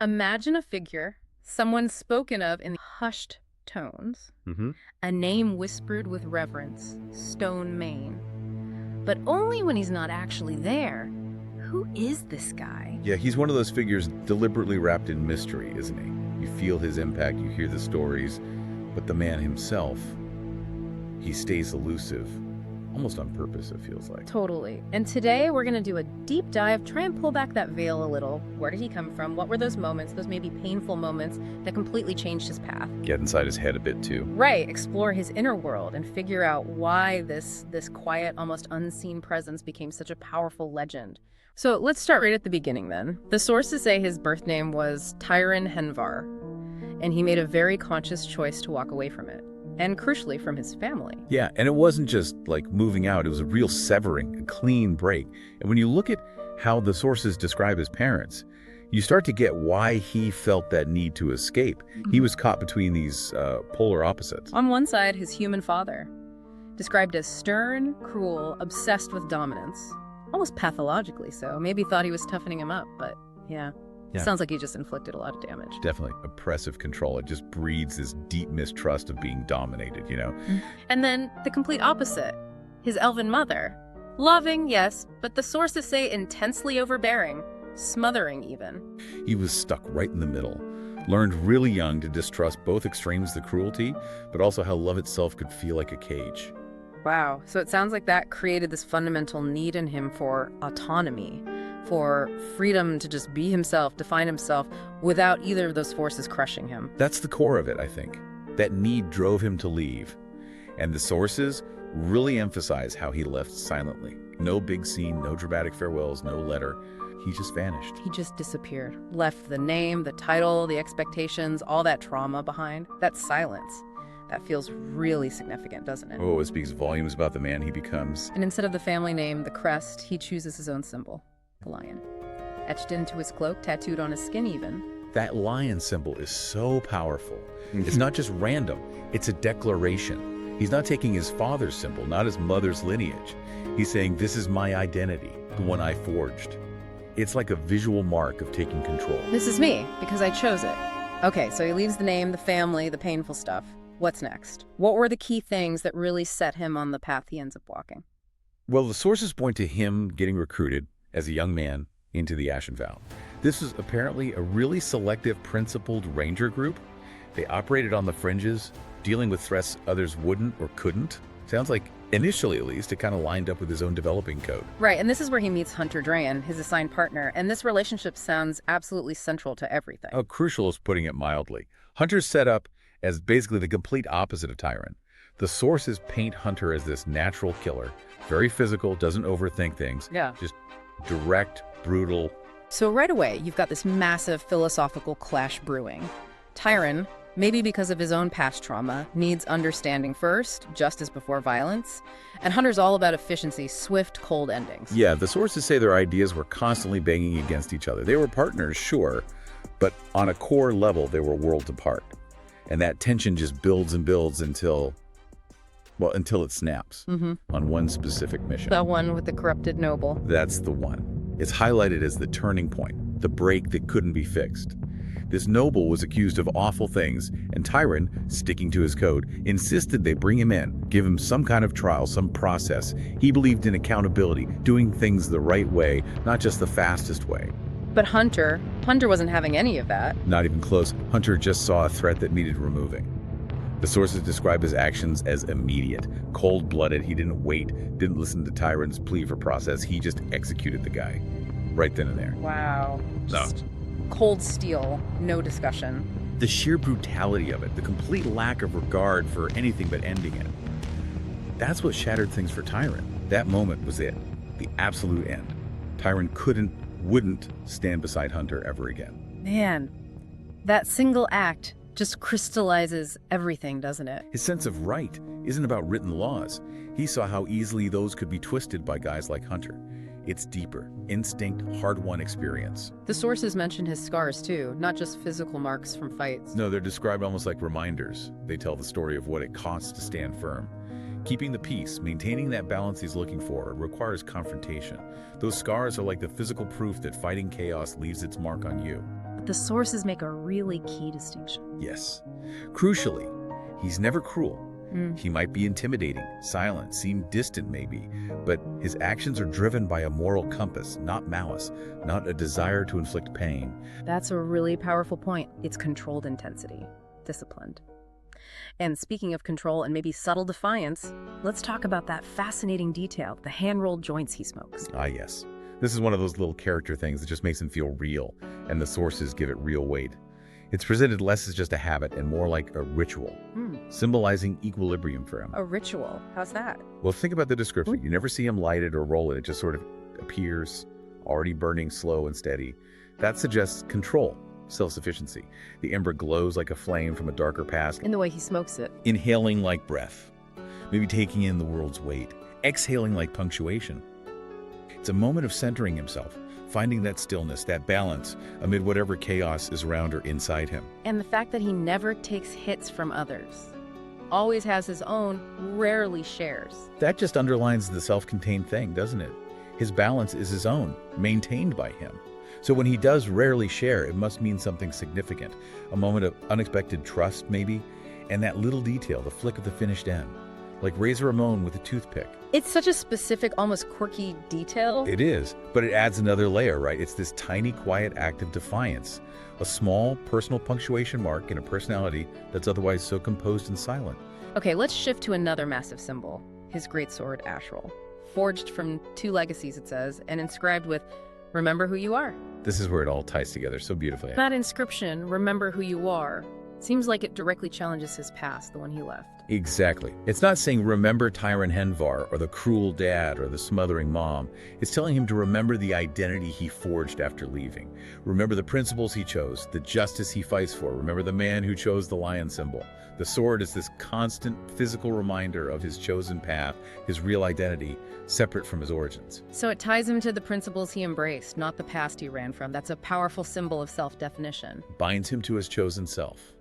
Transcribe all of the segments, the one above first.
Imagine a figure, someone spoken of in hushed tones, Hmm. a name whispered with reverence, Stone Main. But only when he's not actually there. Who is this guy? Yeah, he's one of those figures deliberately wrapped in mystery, isn't he? You feel his impact, you hear the stories, but the man himself, he stays elusive, almost on purpose, it feels like. Totally. And today we're going to do a deep dive, try and pull back that veil a little. Where did he come from? What were those moments, those maybe painful moments that completely changed his path? Get inside his head a bit too. Right, explore his inner world and figure out why this quiet, almost unseen presence became such a powerful legend. So let's start right at the beginning then. The sources say his birth name was Tyren Henvar, and he made a very conscious choice to walk away from it, and crucially from his family. Yeah, and it wasn't just like moving out, it was a real severing, a clean break. And when you look at how the sources describe his parents, you start to get why he felt that need to escape. He was caught between these polar opposites. On one side, his human father, described as stern, cruel, obsessed with dominance. Almost pathologically so. Maybe thought he was toughening him up, but yeah. Yeah. Sounds like he just inflicted a lot of damage. Definitely oppressive control. It just breeds this deep mistrust of being dominated, you know? And then the complete opposite. His elven mother. Loving, yes, but the sources say intensely overbearing, smothering even. He was stuck right in the middle. Learned really young to distrust both extremes, the cruelty, but also how love itself could feel like a cage. Wow. So it sounds like that created this fundamental need in him for autonomy, for freedom to just be himself, define himself, without either of those forces crushing him. That's the core of it, I think. That need drove him to leave. And the sources really emphasize how he left silently. No big scene, no dramatic farewells, no letter. He just vanished. He just disappeared. Left the name, the title, the expectations, all that trauma behind. That silence. That feels really significant, doesn't it? Oh, it speaks volumes about the man he becomes. And instead of the family name, the crest, he chooses his own symbol, the lion. Etched into his cloak, tattooed on his skin even. That lion symbol is so powerful. It's not just random, it's a declaration. He's not taking his father's symbol, not his mother's lineage. He's saying, this is my identity, the one I forged. It's like a visual mark of taking control. This is me, because I chose it. Okay, so he leaves the name, the family, the painful stuff. What's next? What were the key things that really set him on the path he ends up walking? Well, the sources point to him getting recruited as a young man into the Ashen Vow. This was apparently a really selective, principled ranger group. They operated on the fringes, dealing with threats others wouldn't or couldn't. Sounds like, initially at least, it kind of lined up with his own developing code. Right, and this is where he meets Hunter Drayen, his assigned partner, and this relationship sounds absolutely central to everything. Oh, crucial is putting it mildly. Hunter's set up as basically the complete opposite of Tyren. The sources paint Hunter as this natural killer, very physical, doesn't overthink things, Yeah. just direct, brutal. So right away, you've got this massive philosophical clash brewing. Tyren, maybe because of his own past trauma, needs understanding first, justice before violence. And Hunter's all about efficiency, swift, cold endings. Yeah, the sources say their ideas were constantly banging against each other. They were partners, sure, but on a core level, they were worlds apart. And that tension just builds and builds until it snaps on one specific mission. The one with the corrupted noble. That's the one. It's highlighted as the turning point, the break that couldn't be fixed. This noble was accused of awful things, and Tyren, sticking to his code, insisted they bring him in, give him some kind of trial, some process. He believed in accountability, doing things the right way, not just the fastest way. But Hunter wasn't having any of that. Not even close. Hunter just saw a threat that needed removing. The sources describe his actions as immediate, cold-blooded. He didn't wait, didn't listen to Tyren's plea for process. He just executed the guy right then and there. Wow. Just cold steel, no discussion. The sheer brutality of it, the complete lack of regard for anything but ending it. That's what shattered things for Tyren. That moment was it, the absolute end. Tyren wouldn't stand beside Hunter ever again. Man, that single act just crystallizes everything, doesn't it? His sense of right isn't about written laws. He saw how easily those could be twisted by guys like Hunter. It's deeper, instinct, hard-won experience. The sources mention his scars too, not just physical marks from fights. No, they're described almost like reminders. They tell the story of what it costs to stand firm. Keeping the peace, maintaining that balance he's looking for, requires confrontation. Those scars are like the physical proof that fighting chaos leaves its mark on you. But the sources make a really key distinction. Yes. Crucially, he's never cruel. He might be intimidating, silent, seem distant maybe, but his actions are driven by a moral compass, not malice, not a desire to inflict pain. That's a really powerful point. It's controlled intensity, disciplined. And speaking of control and maybe subtle defiance, let's talk about that fascinating detail, the hand-rolled joints he smokes. Ah, yes. This is one of those little character things that just makes him feel real, and the sources give it real weight. It's presented less as just a habit and more like a ritual, symbolizing equilibrium for him. A ritual? How's that? Well, think about the description. You never see him light it or roll it. It just sort of appears, already burning slow and steady. That suggests control, self-sufficiency. The ember glows like a flame from a darker past. In the way he smokes it. Inhaling like breath, maybe taking in the world's weight. Exhaling like punctuation. It's a moment of centering himself, finding that stillness, that balance, amid whatever chaos is around or inside him. And the fact that he never takes hits from others, always has his own, rarely shares. That just underlines the self-contained thing, doesn't it? His balance is his own, maintained by him. So when he does rarely share, it must mean something significant, a moment of unexpected trust maybe, and that little detail, the flick of the finished end, like Razor Ramon with a toothpick. It's such a specific, almost quirky detail. It is, but it adds another layer, right? It's this tiny, quiet act of defiance, a small personal punctuation mark in a personality that's otherwise so composed and silent. Okay, let's shift to another massive symbol, his greatsword Ashril. Forged from 2 legacies, it says, and inscribed with, "Remember who you are." This is where it all ties together so beautifully. That inscription, "Remember who you are," seems like it directly challenges his past, the one he left. Exactly. It's not saying remember Tyren Henvar or the cruel dad or the smothering mom. It's telling him to remember the identity he forged after leaving. Remember the principles he chose, the justice he fights for. Remember the man who chose the lion symbol. The sword is this constant physical reminder of his chosen path, his real identity, separate from his origins. So it ties him to the principles he embraced, not the past he ran from. That's a powerful symbol of self-definition. Binds him to his chosen self.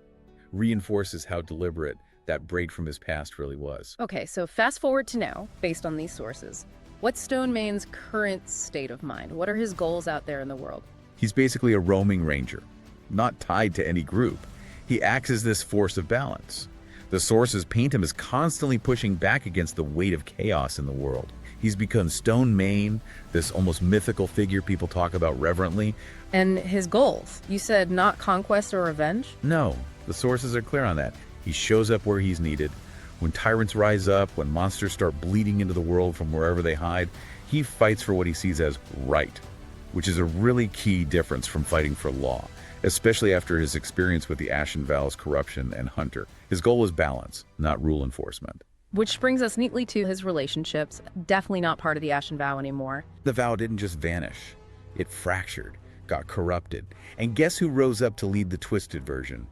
Reinforces how deliberate that break from his past really was. Okay, so fast forward to now, based on these sources. What's Stone Main's current state of mind? What are his goals out there in the world? He's basically a roaming ranger, not tied to any group. He acts as this force of balance. The sources paint him as constantly pushing back against the weight of chaos in the world. He's become Stone Main, this almost mythical figure people talk about reverently. And his goals? You said not conquest or revenge? No, the sources are clear on that. He shows up where he's needed. When tyrants rise up, when monsters start bleeding into the world from wherever they hide, he fights for what he sees as right, which is a really key difference from fighting for law, especially after his experience with the Ashen Vow's corruption and Hunter. His goal is balance, not rule enforcement. Which brings us neatly to his relationships. Definitely not part of the Ashen Vow anymore. The vow didn't just vanish. It fractured, got corrupted. And guess who rose up to lead the twisted version?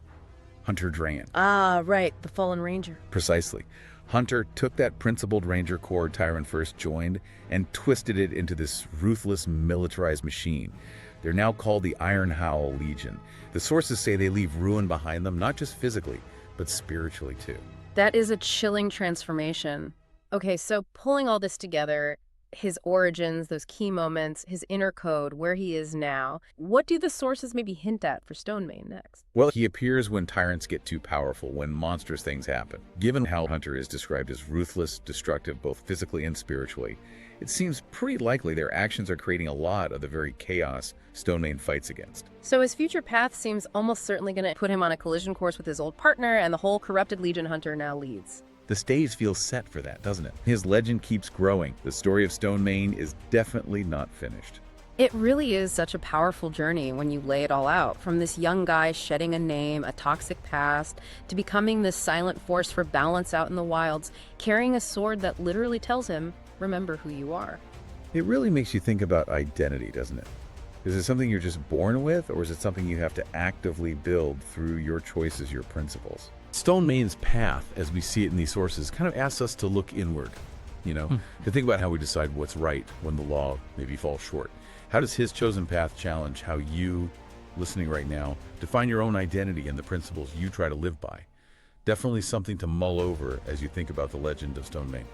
Hunter Drayen. Ah, right, the Fallen Ranger. Precisely. Hunter took that principled ranger corps Tyren first joined and twisted it into this ruthless, militarized machine. They're now called the Iron Howl Legion. The sources say they leave ruin behind them, not just physically, but spiritually too. That is a chilling transformation. Okay, so pulling all this together, his origins, those key moments, his inner code, where he is now, what do the sources maybe hint at for Stone Main next? Well, he appears when tyrants get too powerful, when monstrous things happen. Given how Hunter is described as ruthless, destructive, both physically and spiritually, it seems pretty likely their actions are creating a lot of the very chaos Stone Main fights against. So his future path seems almost certainly going to put him on a collision course with his old partner, and the whole corrupted Legion Hunter now leads. The stage feels set for that, doesn't it? His legend keeps growing. The story of Stone Main is definitely not finished. It really is such a powerful journey when you lay it all out, from this young guy shedding a name, a toxic past, to becoming this silent force for balance out in the wilds, carrying a sword that literally tells him, remember who you are. It really makes you think about identity, doesn't it? Is it something you're just born with, or is it something you have to actively build through your choices, your principles? Stone Main's path, as we see it in these sources, kind of asks us to look inward, to think about how we decide what's right when the law maybe falls short. How does his chosen path challenge how you, listening right now, define your own identity and the principles you try to live by? Definitely something to mull over as you think about the legend of Stone Main.